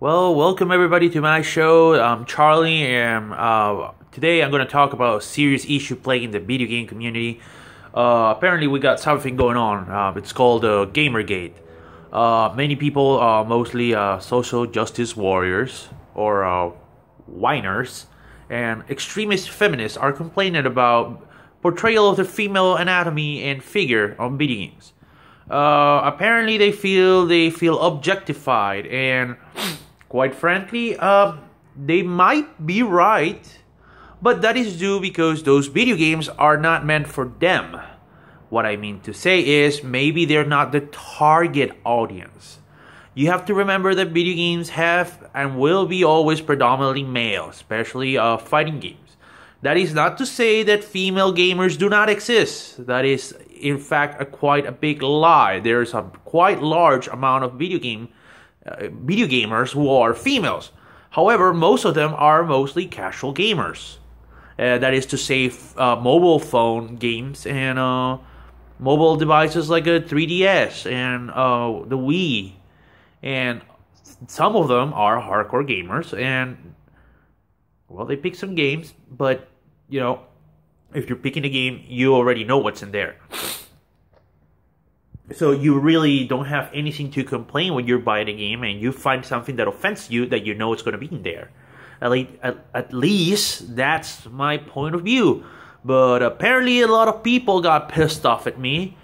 Well, welcome everybody to my show. I'm Charlie, and today I'm going to talk about a serious issue plaguing the video game community. Apparently, we got something going on. It's called Gamergate. Many people, mostly social justice warriors or whiners, and extremist feminists are complaining about portrayal of the female anatomy and figure on video games. Apparently, they feel objectified, and quite frankly, they might be right, but that is due because those video games are not meant for them. What I mean to say is, maybe they're not the target audience. You have to remember that video games have and will be always predominantly male, especially fighting games. That is not to say that female gamers do not exist. That is, in fact, quite a big lie. There's a quite large amount of video gamers who are females. However, most of them are mostly casual gamers. That is to say, mobile phone games and mobile devices like a 3DS and the Wii. And some of them are hardcore gamers, and well, they pick some games, but you know, if you're picking a game, you already know what's in there. So you really don't have anything to complain when you're buying a game and you find something that offends you that you know it's going to be in there. At least that's my point of view. But apparently a lot of people got pissed off at me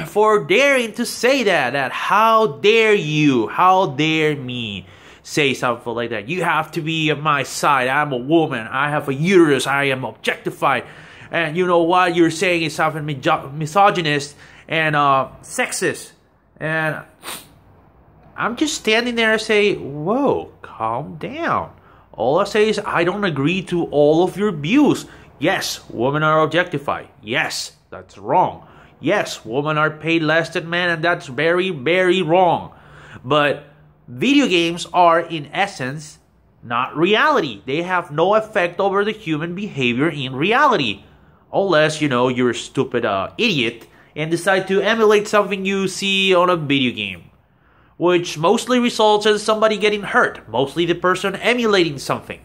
for daring to say that how dare you, how dare me say something like that. You have to be on my side. I'm a woman. I have a uterus. I am objectified. And you know what you're saying is something misogynist and sexist. And I'm just standing there and say, whoa, calm down. All I say is I don't agree to all of your views. Yes, women are objectified. Yes, that's wrong. Yes, women are paid less than men, and that's very, very wrong. But video games are, in essence, not reality. They have no effect over the human behavior in reality. Unless, you know, you're a stupid idiot and decide to emulate something you see on a video game. Which mostly results in somebody getting hurt. Mostly the person emulating something.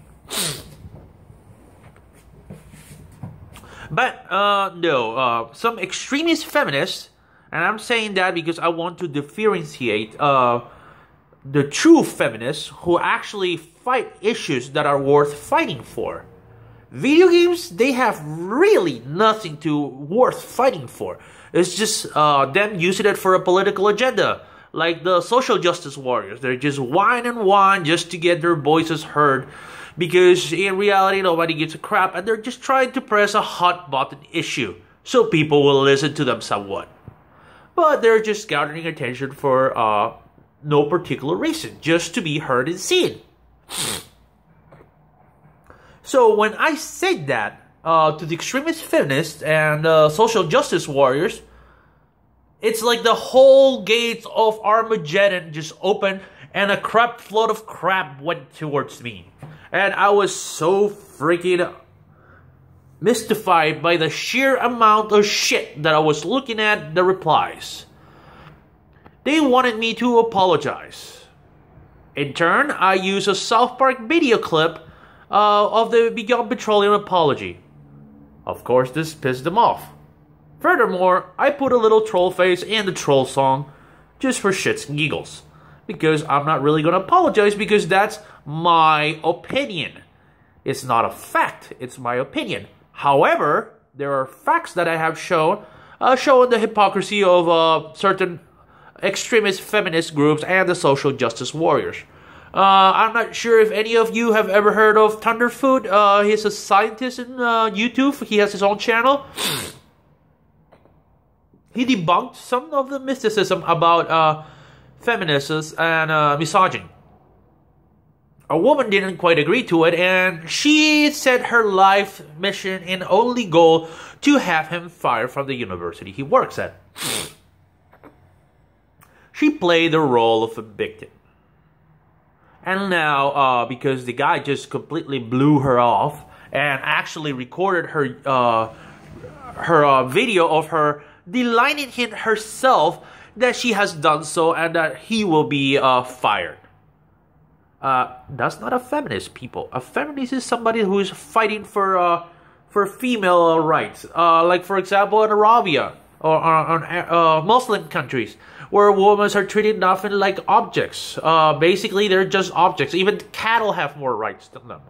But, no, some extremist feminists, and I'm saying that because I want to differentiate the true feminists who actually fight issues that are worth fighting for. Video games, they have really nothing worth fighting for. It's just them using it for a political agenda. Like the social justice warriors. They're just whine and whine just to get their voices heard. Because in reality, nobody gives a crap. And they're just trying to press a hot button issue. So people will listen to them somewhat. But they're just gathering attention for no particular reason. Just to be heard and seen. So when I said that to the extremist feminists and social justice warriors, it's like the whole gates of Armageddon just opened and a crap flood of crap went towards me. And I was so freaking mystified by the sheer amount of shit that I was looking at the replies. They wanted me to apologize. In turn, I used a South Park video clip of the Beyond Petroleum apology. Of course, this pissed them off. Furthermore, I put a little troll face in the troll song just for shits and giggles. Because I'm not really going to apologize because that's my opinion. It's not a fact, it's my opinion. However, there are facts that I have shown showing the hypocrisy of certain extremist feminist groups and the social justice warriors. I'm not sure if any of you have ever heard of Thunderfoot. He's a scientist in YouTube. He has his own channel. He debunked some of the mysticism about feminists and misogyny. A woman didn't quite agree to it, and she set her life mission and only goal to have him fired from the university he works at. She played the role of a victim. And now, because the guy just completely blew her off and actually recorded her video of her delighting in herself that she has done so and that he will be fired. That's not a feminist, people. A feminist is somebody who is fighting for female rights. Like, for example, in Arabia or Muslim countries, where women are treated nothing like objects. Basically, they're just objects. Even cattle have more rights than them.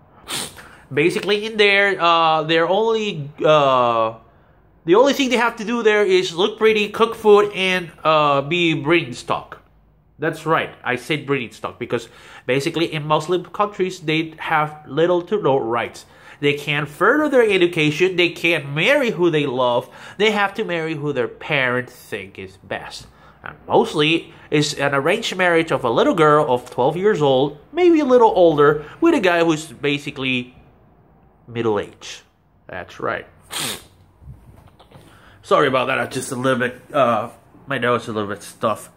Basically, in there, they're only the only thing they have to do there is look pretty, cook food, and be breeding stock. That's right, I said breeding stock because basically in Muslim countries they have little to no rights. They can't further their education. They can't marry who they love. They have to marry who their parents think is best. And mostly, it's an arranged marriage of a little girl of 12 years old, maybe a little older, with a guy who's basically middle-aged. That's right. Sorry about that. I'm just a little bit, my nose is a little bit stuffed.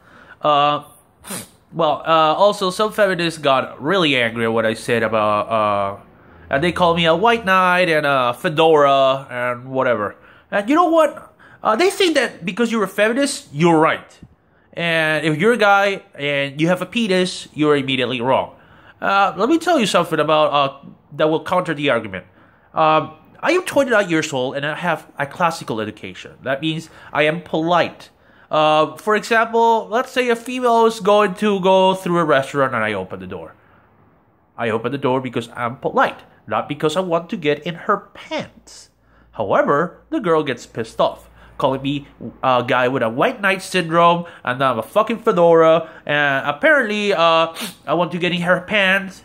Also, some feminists got really angry at what I said about, and they called me a white knight and a fedora and whatever. And you know what? They think that because you're a feminist, you're right. And if you're a guy and you have a penis, you're immediately wrong. Let me tell you something about that will counter the argument. I am 29 years old and I have a classical education. That means I am polite. For example, let's say a female is going to go through a restaurant and I open the door. I open the door because I'm polite, not because I want to get in her pants. However, the girl gets pissed off, calling me a guy with a white knight syndrome, and I'm a fucking fedora, and apparently I want to get in her pants,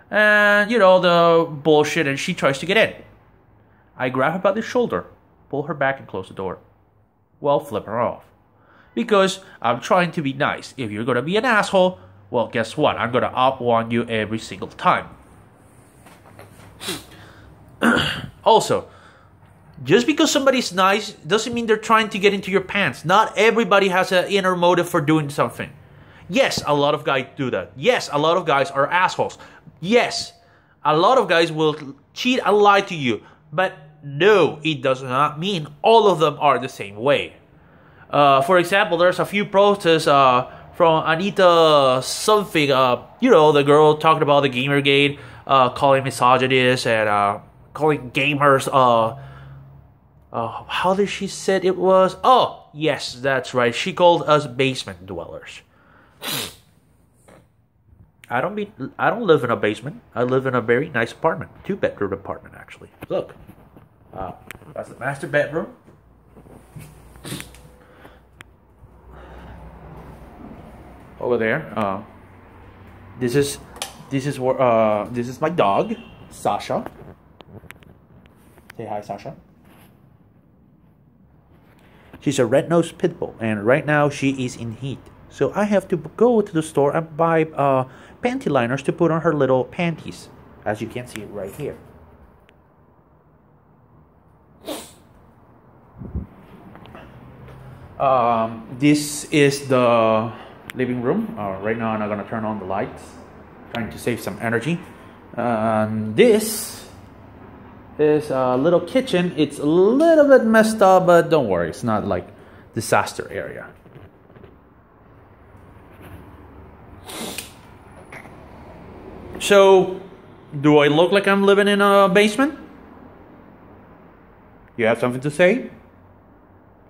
and you know, the bullshit, and she tries to get in. I grab her by the shoulder, pull her back, and close the door. Well, flip her off. Because I'm trying to be nice. If you're gonna be an asshole, well, guess what? I'm gonna up-one you every single time. Also, just because somebody's nice doesn't mean they're trying to get into your pants. Not everybody has an inner motive for doing something. Yes, a lot of guys do that. Yes, a lot of guys are assholes. Yes, a lot of guys will cheat and lie to you. But no, it does not mean all of them are the same way. For example, there's a few protests from Anita something, you know, the girl talking about the Gamergate, calling misogynist and calling gamers, how did she said it was? Oh, yes, that's right. She called us basement dwellers. I don't live in a basement. I live in a very nice apartment. 2-bedroom apartment, actually. Look. That's the master bedroom. Over there. This is my dog, Sasha. Say hi, Sasha. She's a red-nosed pit bull, and right now she is in heat. So I have to go to the store and buy panty liners to put on her little panties, as you can see right here. This is the living room. Right now I'm not gonna turn on the lights, trying to save some energy. This is a little kitchen. It's a little bit messed up, but don't worry, it's not like disaster area. So, do I look like I'm living in a basement? You have something to say?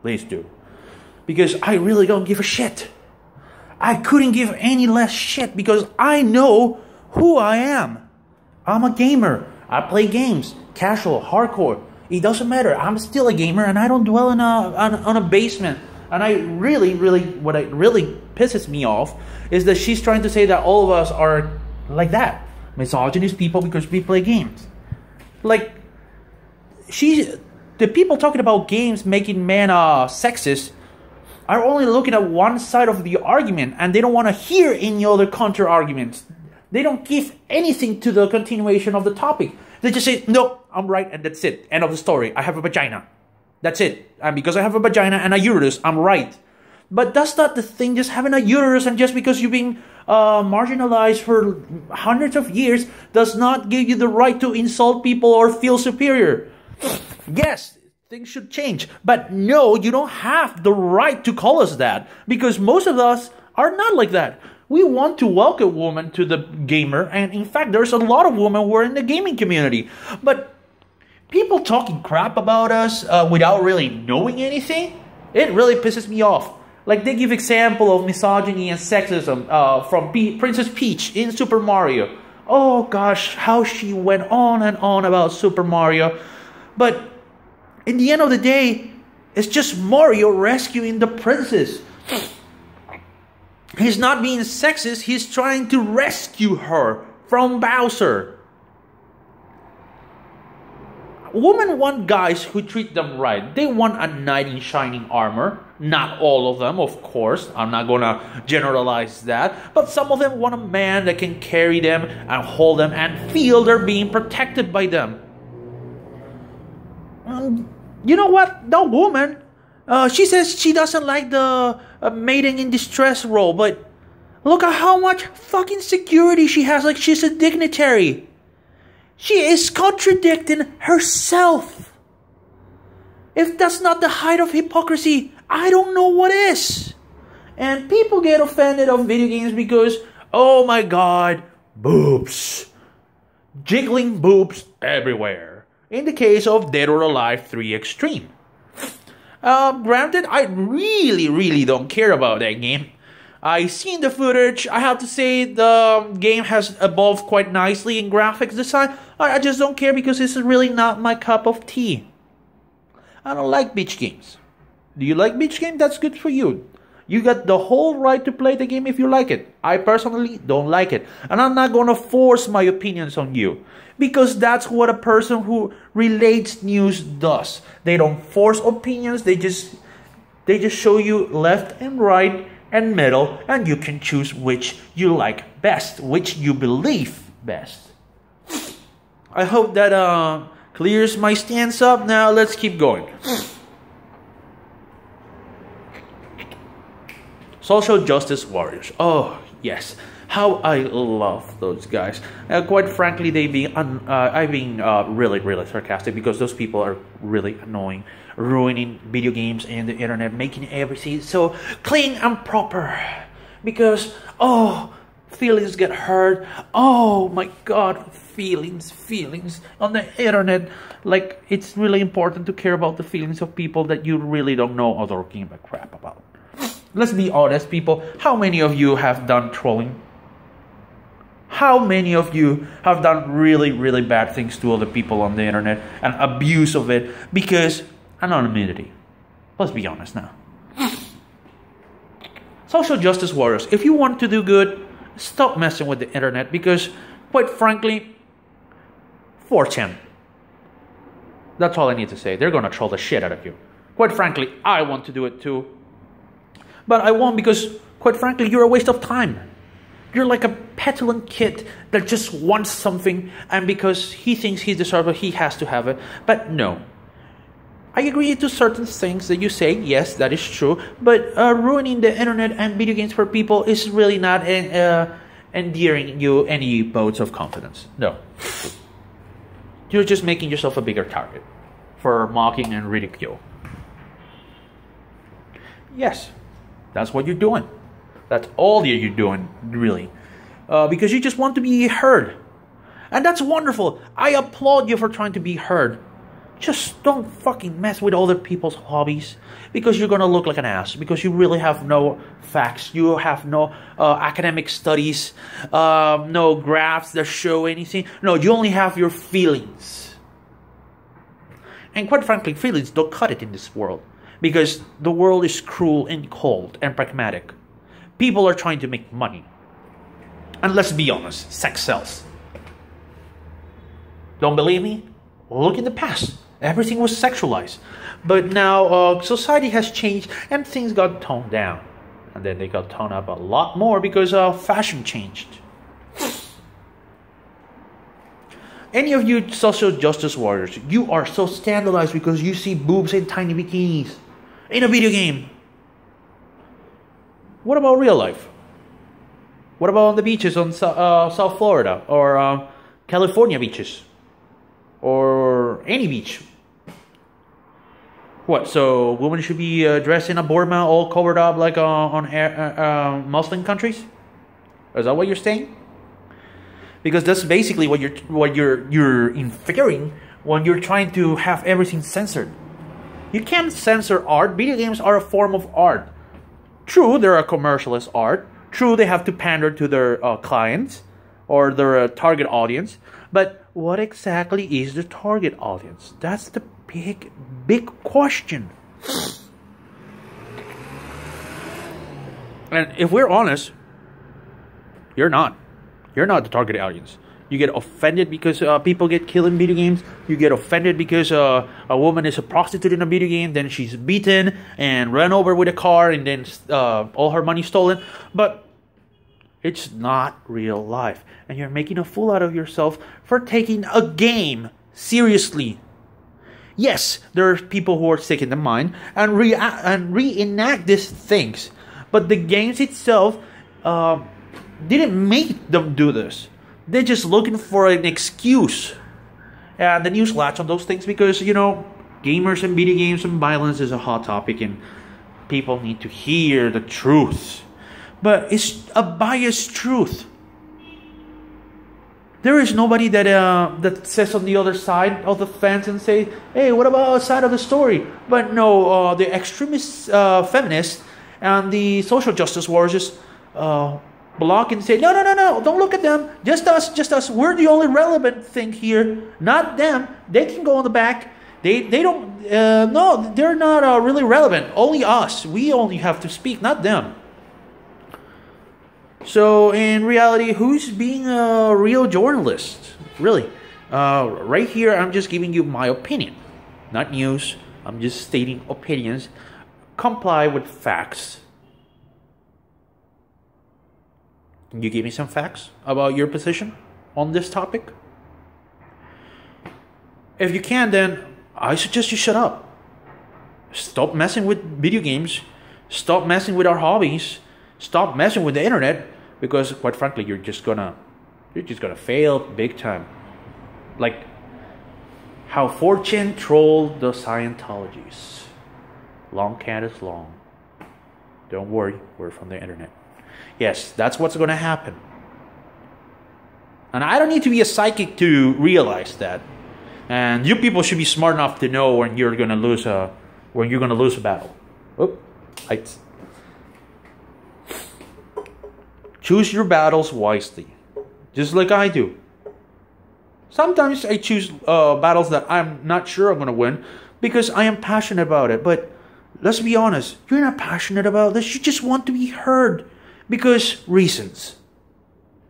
Please do. Because I really don't give a shit. I couldn't give any less shit because I know who I am. I'm a gamer. I play games. Casual, hardcore. It doesn't matter. I'm still a gamer and I don't dwell in a basement. And what really pisses me off is that she's trying to say that all of us are like that. Misogynist people because we play games. Like, the people talking about games making men sexist are only looking at one side of the argument and they don't want to hear any other counter arguments. They don't give anything to the continuation of the topic. They just say, no, I'm right and that's it. End of the story. I have a vagina. That's it. And because I have a vagina and a uterus, I'm right. But that's not the thing, just having a uterus and just because you've been marginalized for hundreds of years does not give you the right to insult people or feel superior. Yes, things should change. But no, you don't have the right to call us that because most of us are not like that. We want to welcome women to the gamer, and in fact, there's a lot of women who are in the gaming community. But people talking crap about us without really knowing anything, it really pisses me off. Like, they give example of misogyny and sexism from Princess Peach in Super Mario. Oh gosh, how she went on and on about Super Mario. But in the end of the day, it's just Mario rescuing the princess. He's not being sexist, he's trying to rescue her from Bowser. Women want guys who treat them right. They want a knight in shining armor. Not all of them, of course. I'm not going to generalize that. But some of them want a man that can carry them and hold them and feel they're being protected by them. You know what? The woman, she says she doesn't like the maiden in distress role. But look at how much fucking security she has. Like, she's a dignitary. She is contradicting herself. If that's not the height of hypocrisy, I don't know what is. And people get offended on video games because, oh my god, boobs. Jiggling boobs everywhere. In the case of Dead or Alive 3 Extreme. Granted, I really don't care about that game. I seen the footage. I have to say the game has evolved quite nicely in graphics design. I just don't care because it's really not my cup of tea. I don't like beach games. Do you like beach games? That's good for you. You got the whole right to play the game if you like it. I personally don't like it. And I'm not going to force my opinions on you. Because that's what a person who relates news does. They don't force opinions. They just show you left and right and middle, and you can choose which you like best, which you believe best. I hope that clears my stance up. Now let's keep going. Social justice warriors. Oh yes, how I love those guys. Quite frankly, I'm being really sarcastic because those people are really annoying, ruining video games and the internet, making everything so clean and proper. Because feelings get hurt. Oh my god, feelings on the internet. Like, it's really important to care about the feelings of people that you really don't know or don't give a crap about. Let's be honest, people. How many of you have done trolling? How many of you have done really bad things to other people on the internet and abuse of it because anonymity? Let's be honest now. Social justice warriors, if you want to do good, stop messing with the internet because, quite frankly, 4chan. That's all I need to say. They're gonna troll the shit out of you. Quite frankly, I want to do it too. But I won't because, quite frankly, you're a waste of time. You're like a petulant kid that just wants something, and because he thinks he deserves it, he has to have it. But no. I agree to certain things that you say, yes, that is true, but ruining the internet and video games for people is really not endearing you any votes of confidence. No. You're just making yourself a bigger target for mocking and ridicule. Yes, that's what you're doing. That's all you're doing, really. Because you just want to be heard. And that's wonderful. I applaud you for trying to be heard. Just don't fucking mess with other people's hobbies. Because you're going to look like an ass. Because you really have no facts. You have no academic studies. No graphs that show anything. No, you only have your feelings. And quite frankly, feelings don't cut it in this world. Because the world is cruel and cold and pragmatic. People are trying to make money. And let's be honest, sex sells. Don't believe me? Look in the past. Everything was sexualized. But now society has changed and things got toned down. And then they got toned up a lot more because fashion changed. Any of you social justice warriors, you are so scandalized because you see boobs in tiny bikinis in a video game. What about real life? What about on the beaches on South Florida or California beaches? Or any beach? What, so women should be dressed in a burqa all covered up like on Muslim countries? Is that what you're saying? Because that's basically what you're inferring when you're trying to have everything censored. You can't censor art. Video games are a form of art. True, they're a commercialist art. True, they have to pander to their clients or their target audience. But what exactly is the target audience? That's the big question. And if we're honest, you're not. You're not the target audience. You get offended because people get killed in video games. You get offended because a woman is a prostitute in a video game. Then she's beaten and run over with a car and then all her money stolen. But it's not real life. And you're making a fool out of yourself for taking a game seriously. Yes, there are people who are sick in the mind and reenact these things. But the games itself didn't make them do this. They're just looking for an excuse. And the news latch on those things because, you know, gamers and video games and violence is a hot topic and people need to hear the truth. But it's a biased truth. There is nobody that says on the other side of the fence and say, hey, what about outside of the story? But no, the extremist feminists and the social justice warriors just block and say, no, don't look at them. Just us. We're the only relevant thing here. Not them. They can go on the back. They don't, no, they're not really relevant. Only us. We only have to speak, not them. So in reality, who's being a real journalist? Really? Right here, I'm just giving you my opinion. Not news. I'm just stating opinions. Comply with facts. Can you give me some facts about your position on this topic? If you can, then I suggest you shut up. Stop messing with video games. Stop messing with our hobbies. Stop messing with the internet. Because quite frankly, you're just gonna fail big time. Like how fortune trolled the Scientologies. Long cat is long. Don't worry, we're from the internet. Yes, that's what's gonna happen. And I don't need to be a psychic to realize that. And you people should be smart enough to know when you're gonna lose a battle. Oh, heights. Choose your battles wisely, just like I do. Sometimes I choose battles that I'm not sure I'm going to win because I am passionate about it. But let's be honest, you're not passionate about this. You just want to be heard because reasons.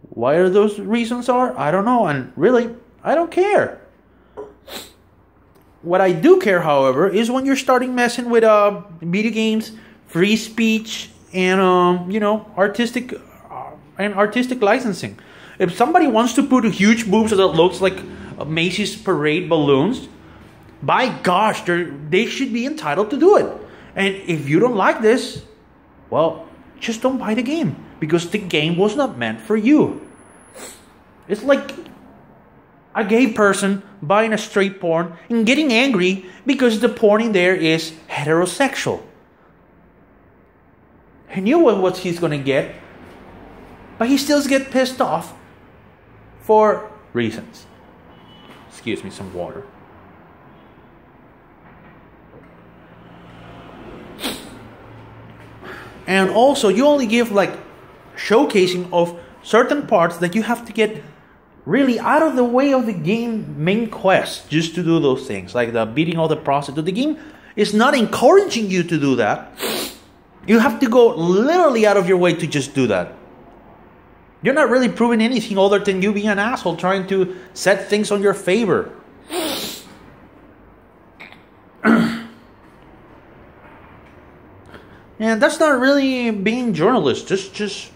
Why are those reasons are? I don't know. And really, I don't care. What I do care, however, is when you're starting messing with video games, free speech, and artistic licensing. If somebody wants to put huge boobs that looks like Macy's parade balloons, by gosh, they should be entitled to do it. And if you don't like this, well, just don't buy the game because the game was not meant for you. It's like a gay person buying a straight porn and getting angry because the porn in there is heterosexual. He knew what he's going to get. But he still gets pissed off for reasons. Excuse me, some water. And also, you only give like showcasing of certain parts that you have to get really out of the way of the game main quest just to do those things. Like the beating of the prostitute. The game is not encouraging you to do that. You have to go literally out of your way to just do that. You're not really proving anything other than you being an asshole trying to set things on your favor. And that's not really being journalist, just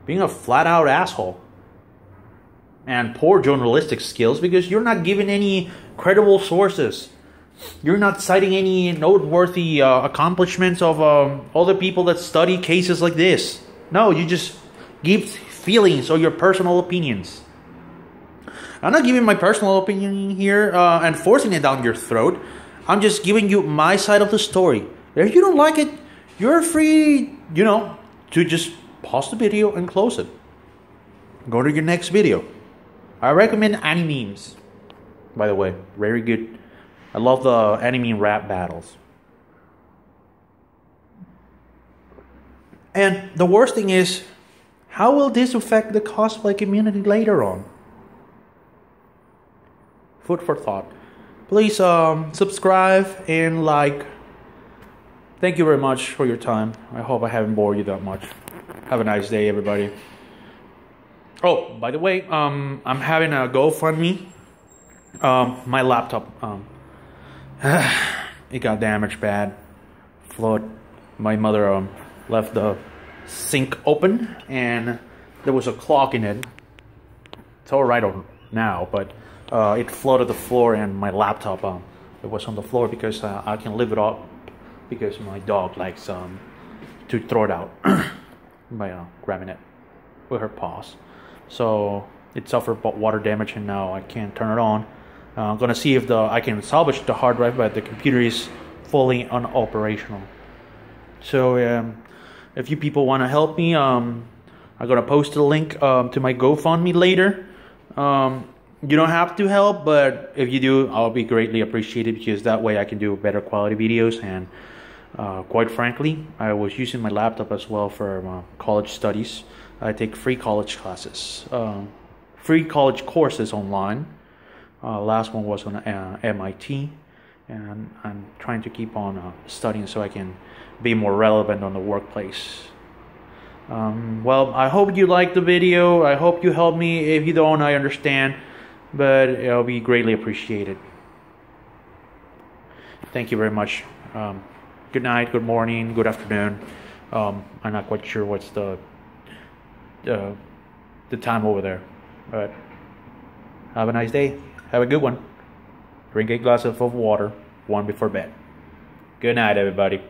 being a flat out asshole. And poor journalistic skills because you're not giving any credible sources. You're not citing any noteworthy accomplishments of other people that study cases like this. No, you just give feelings or your personal opinions. I'm not giving my personal opinion here and forcing it down your throat. I'm just giving you my side of the story. If you don't like it, you're free, to just pause the video and close it. go to your next video. I recommend animes, by the way. Very good. I love the anime rap battles. And the worst thing is, how will this affect the cosplay community later on? Food for thought. Please subscribe and like. Thank you very much for your time. I hope I haven't bored you that much. Have a nice day, everybody. Oh, by the way, I'm having a GoFundMe. My laptop, it got damaged bad. Flood. My mother left the sink open and there was a clock in it. It's all right now, but it flooded the floor and my laptop it was on the floor because I can lift it up because my dog likes to throw it out by grabbing it with her paws. So it suffered water damage and now I can't turn it on. I'm gonna see if I can salvage the hard drive, but the computer is fully unoperational. So if you people want to help me, I'm gonna post a link to my GoFundMe later. You don't have to help, but if you do, I'll be greatly appreciated because that way I can do better quality videos. And quite frankly, I was using my laptop as well for college studies. I take free college classes, free college courses online. Last one was on MIT, and I'm trying to keep on studying so I can be more relevant on the workplace. Well, I hope you liked the video. I hope you helped me. If you don't, I understand, but it'll be greatly appreciated. Thank you very much. Good night, good morning, good afternoon. I'm not quite sure what's the time over there, but have a nice day. Have a good one. Drink a glass of water, one before bed. Good night, everybody.